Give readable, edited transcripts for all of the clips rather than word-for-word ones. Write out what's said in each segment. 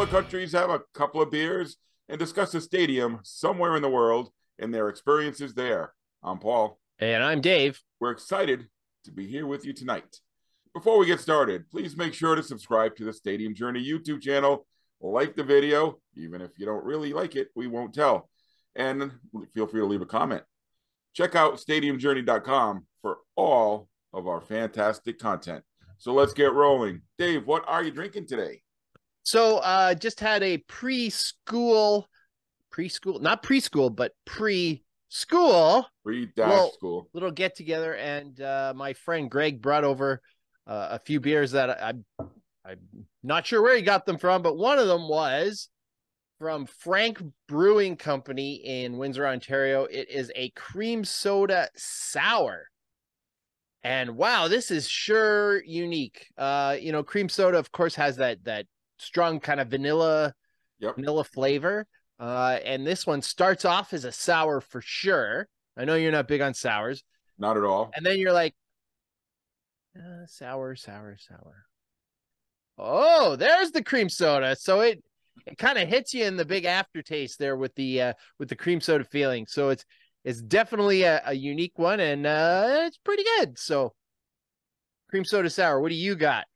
countries have a couple of beers and discuss a stadium somewhere in the world and their experiences there. I'm Paul. And I'm Dave. We're excited to be here with you tonight. Before we get started, please make sure to subscribe to the Stadium Journey YouTube channel, like the video. Even if you don't really like it, we won't tell. And feel free to leave a comment. Check out stadiumjourney.com for all of our fantastic content. So let's get rolling. Dave, what are you drinking today? So just had a preschool, not preschool, but pre-school. Pre-school. Little get together, and my friend Greg brought over a few beers that I'm not sure where he got them from, but one of them was from Frank Brewing Company in Windsor, Ontario. It is a cream soda sour. And wow, this is sure unique. Cream soda, of course, has that strong kind of vanilla flavor. And this one starts off as a sour for sure. I know you're not big on sours. Not at all. And then you're like, sour. Oh, there's the cream soda. So it kind of hits you in the big aftertaste there with the cream soda feeling. So it's definitely a unique one, and it's pretty good. So cream soda sour, what do you got?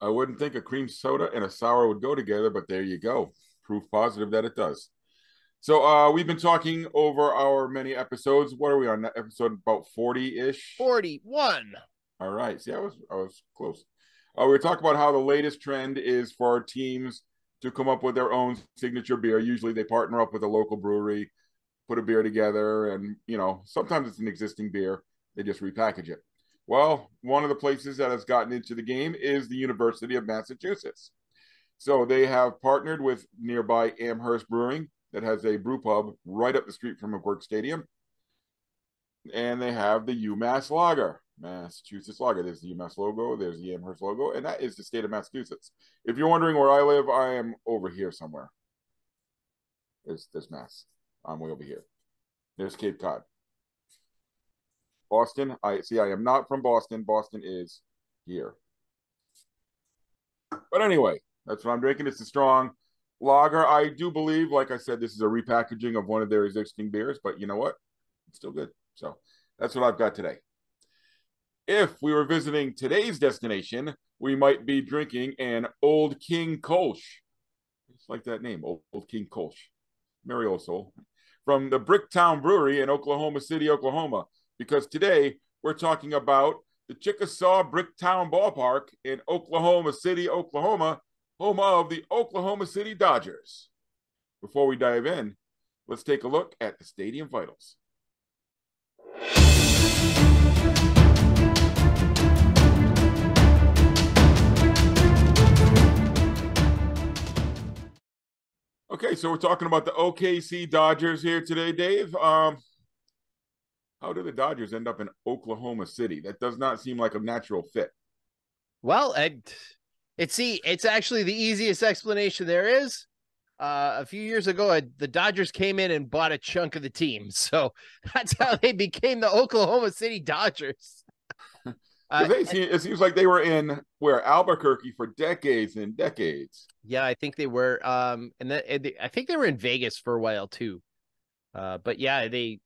I wouldn't think a cream soda and a sour would go together, but there you go. Proof positive that it does. So we've been talking over our many episodes. What are we on? Episode about 40-ish? 41. All right. See, I was close. We were talking about how the latest trend is for our teams to come up with their own signature beer. Usually they partner up with a local brewery, put a beer together, and, sometimes it's an existing beer. They just repackage it. Well, one of the places that has gotten into the game is the University of Massachusetts. So they have partnered with nearby Amherst Brewing that has a brew pub right up the street from McGuirk Stadium. And they have the UMass Lager, Massachusetts Lager. There's the UMass logo, there's the Amherst logo, and that is the state of Massachusetts. If you're wondering where I live, I am over here somewhere. There's Mass. I'm way over here. There's Cape Cod. Boston, I am not from Boston. Boston is here. But anyway, that's what I'm drinking. It's a strong lager. I do believe, like I said, this is a repackaging of one of their existing beers, but you know what? It's still good. So that's what I've got today. If we were visiting today's destination, we might be drinking an Old King Kolsch. It's like that name, Old King Kolsch. Merry old soul. From the Bricktown Brewery in Oklahoma City, Oklahoma. Because today we're talking about the Chickasaw Bricktown Ballpark in Oklahoma City, Oklahoma, home of the Oklahoma City Dodgers. Before we dive in, let's take a look at the stadium vitals. Okay, so we're talking about the OKC Dodgers here today, Dave. How did the Dodgers end up in Oklahoma City? That does not seem like a natural fit. Well, it's actually the easiest explanation there is. A few years ago, the Dodgers came in and bought a chunk of the team. So that's how they became the Oklahoma City Dodgers. It seems like they were in Albuquerque for decades and decades. Yeah, I think they were. I think they were in Vegas for a while too. But yeah, they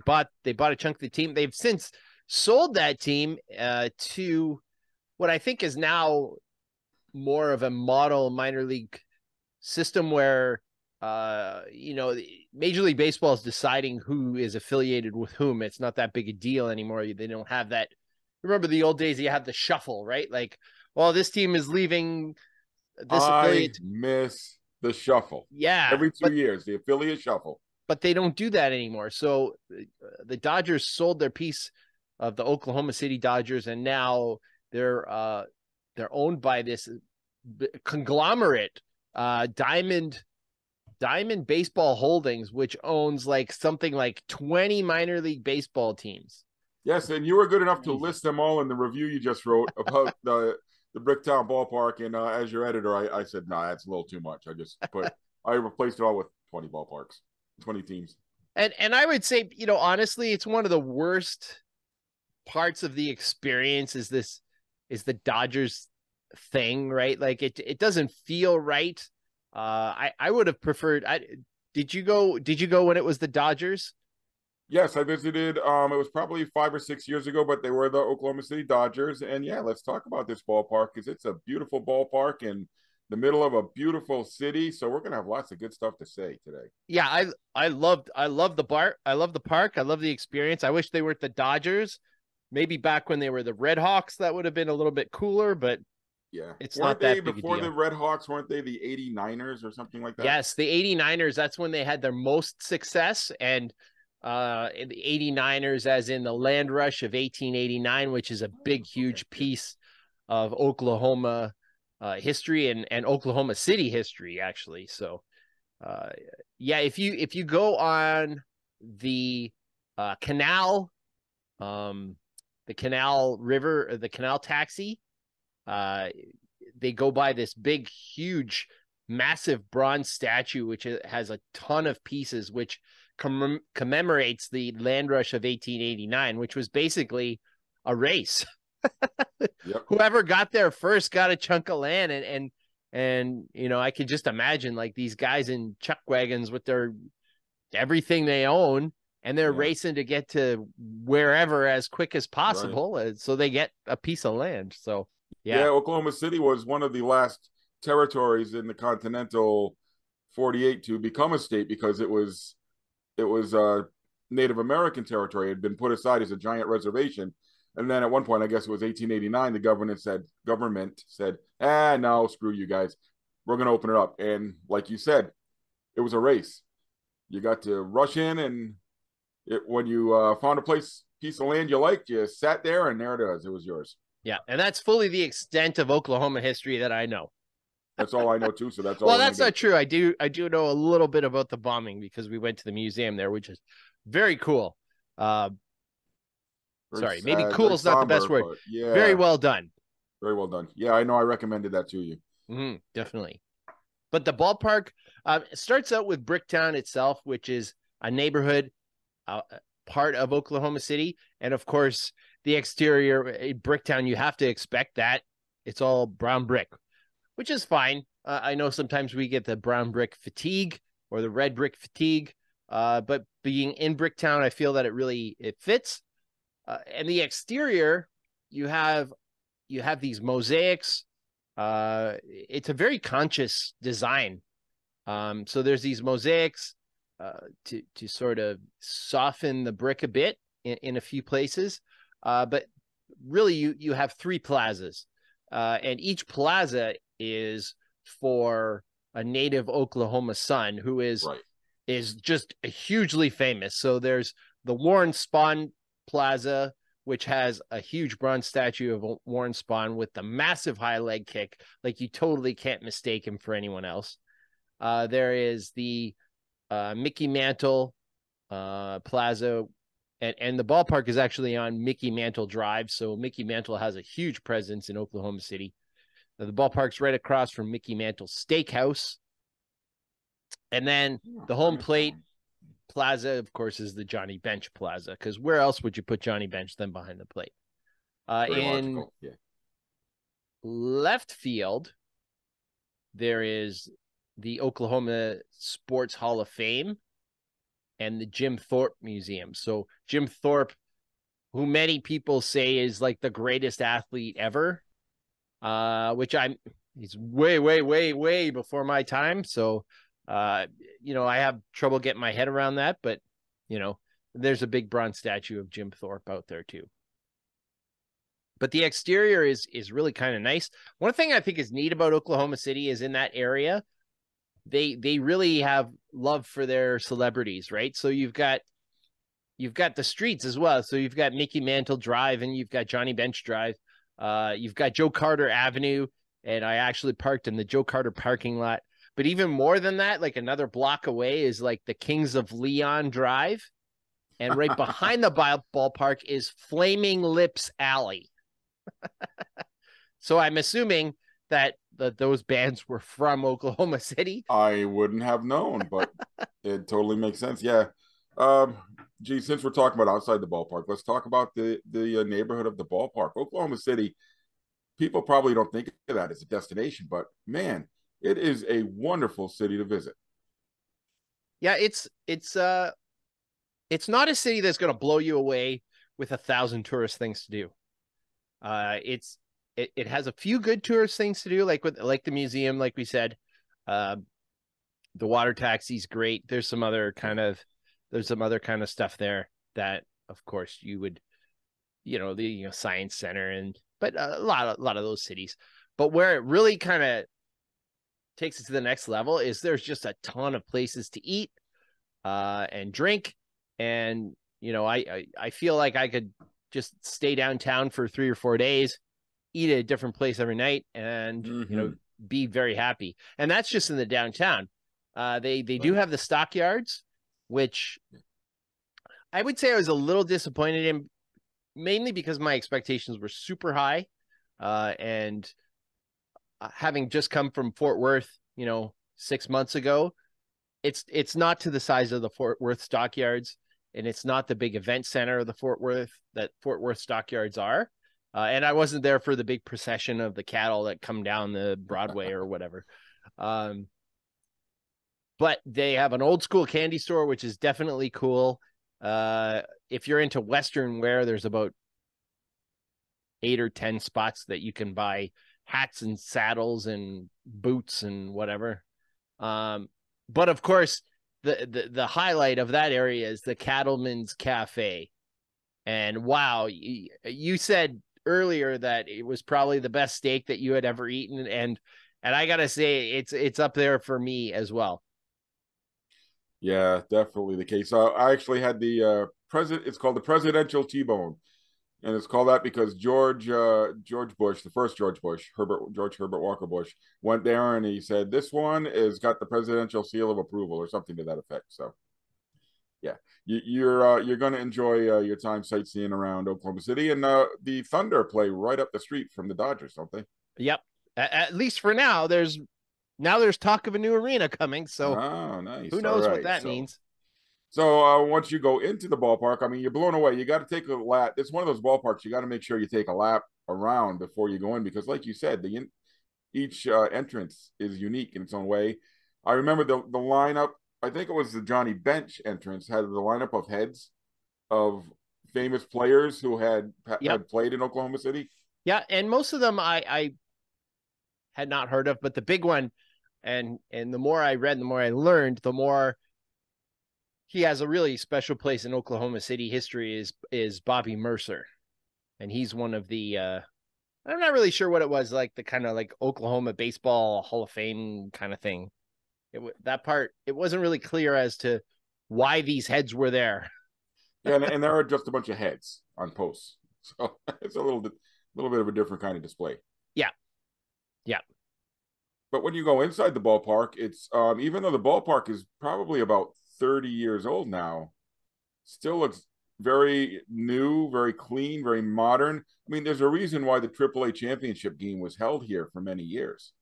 bought a chunk of the team. They've since sold that team to what I think is now more of a model minor league system where Major League Baseball is deciding who is affiliated with whom. It's not that big a deal anymore. They don't have that. Remember the old days, you had the shuffle, right? Like, well, this team is leaving this affiliate. I miss the shuffle. Yeah. Every 2 years, the affiliate shuffle. But they don't do that anymore. So the Dodgers sold their piece of the Oklahoma City Dodgers, and now they're owned by this conglomerate, Diamond Baseball Holdings, which owns something like 20 minor league baseball teams. Yes, and you were good enough to list them all in the review you just wrote about the Bricktown Ballpark. And as your editor, I said, nah, that's a little too much. I replaced it all with 20 ballparks, 20 teams. And I would say, honestly, it's one of the worst parts of the experience is the Dodgers thing, right? Like it doesn't feel right. I would have preferred. Did you go? Did you go when it was the Dodgers? Yes, I visited. It was probably 5 or 6 years ago, but they were the Oklahoma City Dodgers. And yeah, let's talk about this ballpark because it's a beautiful ballpark in the middle of a beautiful city. So we're gonna have lots of good stuff to say today. Yeah, I love the bar. I love the park. I love the experience. I wish they weren't the Dodgers. Maybe back when they were the Red Hawks, that would have been a little bit cooler, but Yeah. it's Weren't not they that big a before the deal. Red Hawks? Weren't they the 89ers or something like that? Yes, the 89ers, that's when they had their most success. And in the 89ers, as in the land rush of 1889, which is a big, huge piece of Oklahoma history and Oklahoma City history, actually. So uh, yeah, if you go on the canal, the canal river, the canal taxi, uh, they go by this big, huge, massive bronze statue, which has a ton of pieces, which commemorates the land rush of 1889, which was basically a race. Yep. Whoever got there first got a chunk of land, and you know, I could just imagine like these guys in chuck wagons with their everything they own, and they're racing to get to wherever as quick as possible, so they get a piece of land. So yeah, Oklahoma City was one of the last territories in the continental 48 to become a state because it was Native American territory. It had been put aside as a giant reservation. And then at one point, I guess it was 1889, the government said, no, screw you guys. We're going to open it up. And like you said, it was a race. You got to rush in, and when you found a piece of land you liked, you sat there, and there it is. It was yours. Yeah, and that's fully the extent of Oklahoma history that I know. That's all I know too. So that's all. Well, that's not true. I do know a little bit about the bombing because we went to the museum there, which is very cool. Sorry, maybe cool is not the best word. Yeah, very well done. Very well done. Yeah, I know. I recommended that to you. Definitely. But the ballpark starts out with Bricktown itself, which is a neighborhood part of Oklahoma City, and of course, the exterior Bricktown. You have to expect that it's all brown brick, which is fine. I know sometimes we get the brown brick fatigue or the red brick fatigue, but being in Bricktown, I feel that it fits. And the exterior, you have these mosaics. It's a very conscious design. So there's these mosaics to sort of soften the brick a bit in a few places. But really, you have three plazas, and each plaza is for a native Oklahoma son who is just hugely famous. So there's the Warren Spahn Plaza, which has a huge bronze statue of Warren Spahn with the massive high leg kick. Like, you totally can't mistake him for anyone else. There is the Mickey Mantle Plaza, and the ballpark is actually on Mickey Mantle Drive. So Mickey Mantle has a huge presence in Oklahoma City. The ballpark's right across from Mickey Mantle Steakhouse. And then the home plate plaza, of course, is the Johnny Bench Plaza, because where else would you put Johnny Bench than behind the plate? In left field, there is the Oklahoma Sports Hall of Fame and the Jim Thorpe Museum. So Jim Thorpe, who many people say is like the greatest athlete ever, which he's way, way, way, way before my time. So, you know, I have trouble getting my head around that, but you know, there's a big bronze statue of Jim Thorpe out there too. But the exterior is really kind of nice. One thing I think is neat about Oklahoma City is in that area, they really have love for their celebrities, right? So you've got the streets as well. So you've got Mickey Mantle Drive and you've got Johnny Bench Drive. You've got Joe Carter Avenue, and I actually parked in the Joe Carter parking lot. But even more than that, like another block away is like the Kings of Leon Drive. And right behind the ballpark is Flaming Lips Alley. So I'm assuming that those bands were from Oklahoma City. I wouldn't have known, but it totally makes sense. Yeah. Since we're talking about outside the ballpark, let's talk about the neighborhood of the ballpark. Oklahoma City people probably don't think of that as a destination, but man, it is a wonderful city to visit. Yeah, it's not a city that's going to blow you away with 1,000 tourist things to do. It has a few good tourist things to do, like the museum, like we said. The water taxi's great. There's some other kind of stuff there that, of course, you would, the science center but a lot of those cities. But where it really kind of takes it to the next level is there's just a ton of places to eat and drink. And, I feel like I could just stay downtown for 3 or 4 days, eat at a different place every night, and, be very happy. And that's just in the downtown. They do have the stockyards, which I would say I was a little disappointed in, mainly because my expectations were super high. And having just come from Fort Worth, 6 months ago, it's not to the size of the Fort Worth stockyards, and it's not the big event center of the Fort Worth stockyards are. And I wasn't there for the big procession of the cattle that come down the Broadway or whatever. But they have an old school candy store, which is definitely cool. If you're into Western wear, there's about 8 or 10 spots that you can buy hats and saddles and boots and whatever. But of course, the highlight of that area is the Cattleman's Cafe. And wow, you said earlier that it was probably the best steak that you had ever eaten, and I gotta say it's up there for me as well. Yeah, definitely the case. I actually had the it's called the Presidential T-Bone, and it's called that because George Bush, the first George Bush, George Herbert Walker Bush, went there and he said this one has got the presidential seal of approval or something to that effect. So yeah, you're going to enjoy your time sightseeing around Oklahoma City, and the Thunder play right up the street from the Dodgers, don't they? Yep. At least for now. There's talk of a new arena coming, so nice. Who knows what that means? So once you go into the ballpark, I mean, you're blown away. You got to take a lap. It's one of those ballparks you got to make sure you take a lap around before you go in, because, like you said, each entrance is unique in its own way. I remember the lineup. I think it was the Johnny Bench entrance had the lineup of heads of famous players who had played in Oklahoma City. Yeah, and most of them I had not heard of, but the big one, and the more I read, the more I learned, the more he has a really special place in Oklahoma City history is Bobby Mercer. And he's one of the I'm not really sure what it was, like the kind of like Oklahoma baseball Hall of Fame kind of thing. That part, it wasn't really clear as to why these heads were there. Yeah, and there are just a bunch of heads on posts. So it's a little bit of a different kind of display. Yeah. Yeah. But when you go inside the ballpark, it's even though the ballpark is probably about 30 years old now, still looks very new, very clean, very modern. I mean, there's a reason why the AAA championship game was held here for many years.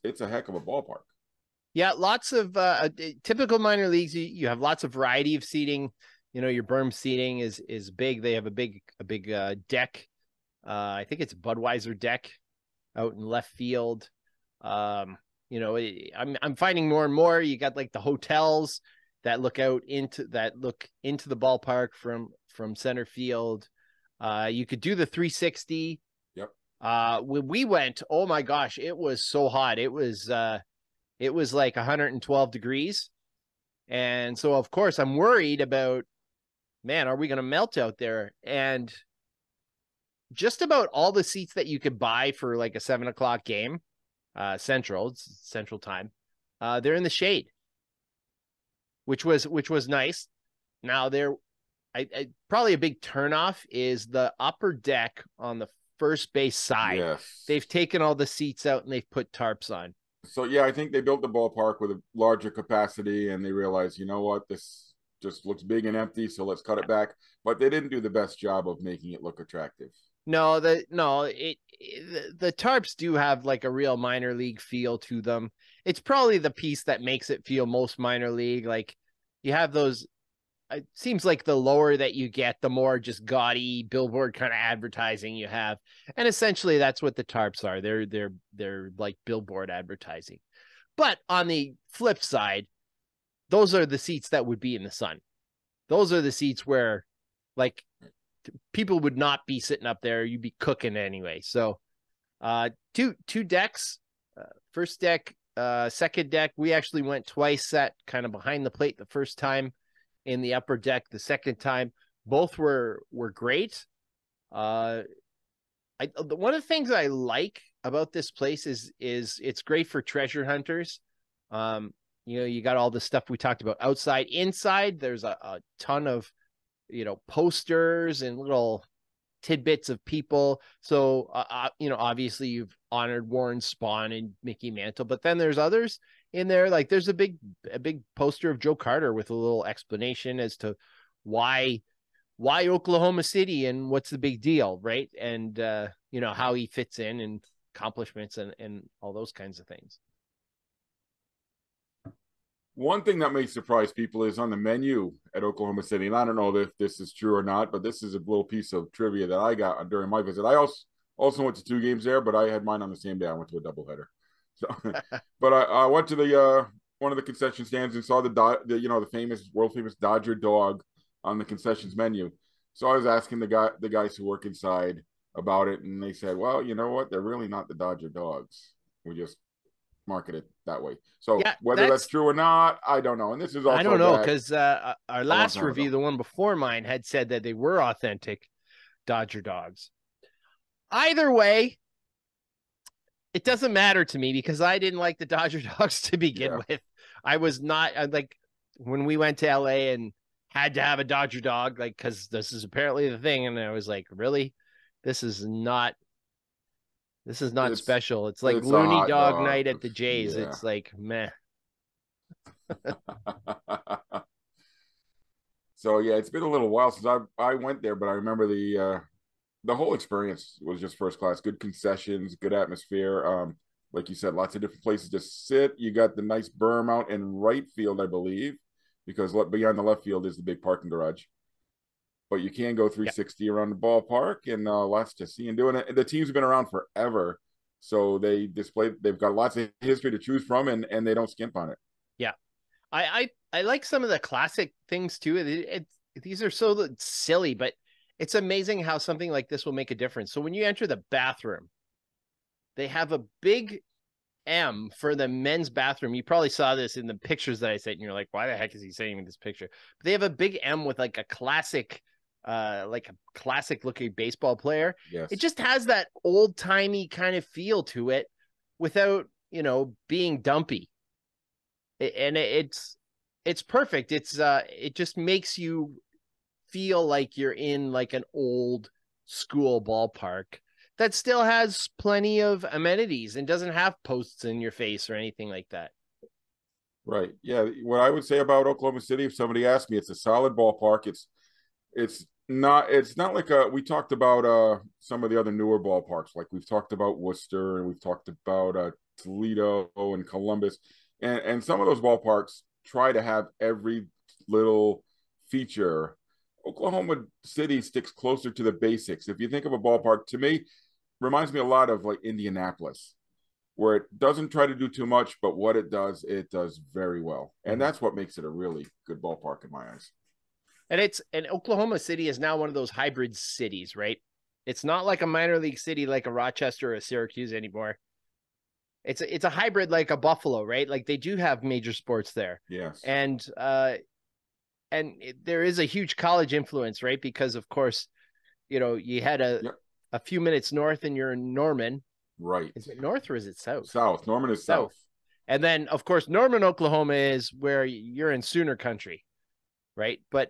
It's a heck of a ballpark. Yeah, lots of typical minor leagues. You have lots of variety of seating. Your berm seating is big. They have a big deck. I think it's Budweiser deck out in left field. I'm finding more and more. You got like the hotels that look into the ballpark from center field. You could do the 360. Yep. When we went, oh my gosh, it was so hot. It was like 112 degrees. And so of course I'm worried about, man, are we going to melt out there? And just about all the seats that you could buy for like a 7:00 game, Central time, they're in the shade, which was nice. Now I probably a big turnoff is the upper deck on the first base side. Yes. They've taken all the seats out and they've put tarps on. So yeah, I think they built the ballpark with a larger capacity, and they realized, you know what, this just looks big and empty, so let's cut it back. But they didn't do the best job of making it look attractive. No, the tarps do have like a real minor league feel to them. It's probably the piece that makes it feel most minor league. Like you have those, it seems like the lower that you get, the more just gaudy billboard kind of advertising you have. And essentially that's what the tarps are. They're like billboard advertising. But on the flip side, those are the seats that would be in the sun. Those are the seats where like people would not be sitting up there. You'd be cooking anyway. So two decks, first deck, second deck. We actually went twice, sat kind of behind the plate the first time in the upper deck, the second time. Both were great. One of the things I like about this place is it's great for treasure hunters. You got all the stuff we talked about outside. Inside, there's a ton of, posters and little tidbits of people. So, obviously you've honored Warren Spahn and Mickey Mantle, but then there's others in there. Like there's a big poster of Joe Carter with a little explanation as to why Oklahoma City and what's the big deal, right? And, how he fits in and accomplishments and all those kinds of things. One thing that may surprise people is on the menu at Oklahoma City, and I don't know if this is true or not, but this is a little piece of trivia that I got during my visit. I also went to 2 games there, but I had mine on the same day. I went to a doubleheader. So, but I went to the one of the concession stands and saw the famous, world famous Dodger dog on the concessions menu. So I was asking the guys who work inside about it, and they said, "Well, you know what? They're really not the Dodger dogs. We just market it that way." So yeah, whether that's true or not, I don't know. And this is also I don't know, because our last review, the one before mine, had said that they were authentic Dodger dogs. Either way, it doesn't matter to me because I didn't like the Dodger dogs to begin with. I was not like when we went to LA and had to have a Dodger dog, like, because this is apparently the thing, and I was like, really, this is not special. It's like Looney Dog night at the Jays. Yeah. It's like, meh. So yeah, it's been a little while since I went there, but I remember the whole experience was just first class. Good concessions, good atmosphere. Like you said, lots of different places to sit. You got the nice berm out in right field, I believe, because beyond the left field is the big parking garage. But you can go 360 around the ballpark, and lots to see and do. And the teams have been around forever, so they've got lots of history to choose from, and they don't skimp on it. Yeah, I like some of the classic things too. These are so silly, but it's amazing how something like this will make a difference. So when you enter the bathroom, they have a big M for the men's bathroom. You probably saw this in the pictures that I sent, and you're like, why the heck is he saying this picture? But they have a big M with like a classic looking baseball player. Yes. It just has that old timey kind of feel to it without, being dumpy. And it's perfect. It just makes you feel like you're in like an old school ballpark that still has plenty of amenities and doesn't have posts in your face or anything like that. Right. Yeah. What I would say about Oklahoma City, if somebody asked me, it's a solid ballpark. It's not like we talked about some of the other newer ballparks. Like we've talked about Worcester, and we've talked about Toledo and Columbus. And some of those ballparks try to have every little feature. Oklahoma City sticks closer to the basics. If you think of a ballpark, to me, reminds me a lot of like Indianapolis, where it doesn't try to do too much, but what it does very well. And that's what makes it a really good ballpark in my eyes. And Oklahoma City is now one of those hybrid cities, right? It's not like a minor league city like a Rochester or a Syracuse anymore. It's a hybrid like a Buffalo, right? Like they do have major sports there. Yes. And there is a huge college influence, right? Because of course, you had a few minutes north and you're in Norman. Right. Is it north or is it south? South. Norman is south. And then of course, Norman, Oklahoma is where you're in Sooner country, right? But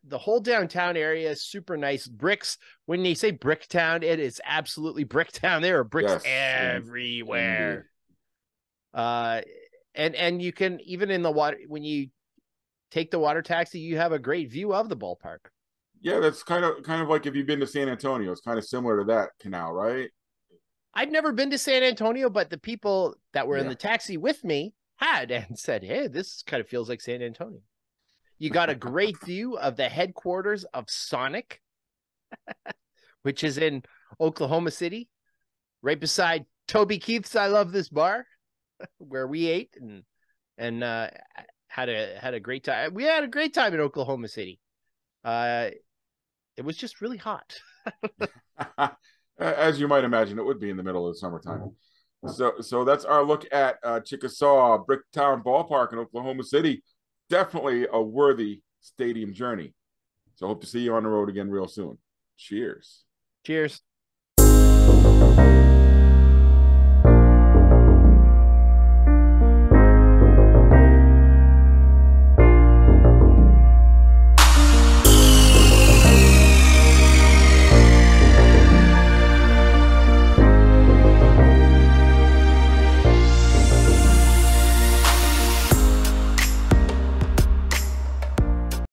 the whole downtown area is super nice. Bricks. When they say Bricktown, it is absolutely Bricktown. There are bricks everywhere. And you can, even in the water, when you take the water taxi, you have a great view of the ballpark. Yeah, that's kind of like if you've been to San Antonio, it's kind of similar to that canal, right? I've never been to San Antonio, but the people that were in the taxi with me had and said, hey, this kind of feels like San Antonio. You got a great view of the headquarters of Sonic, which is in Oklahoma City, right beside Toby Keith's I Love This Bar, where we ate and had a great time. We had a great time in Oklahoma City. It was just really hot. As you might imagine, it would be in the middle of the summertime. So that's our look at Chickasaw Bricktown Ballpark in Oklahoma City. Definitely a worthy stadium journey. So hope to see you on the road again real soon. Cheers. Cheers.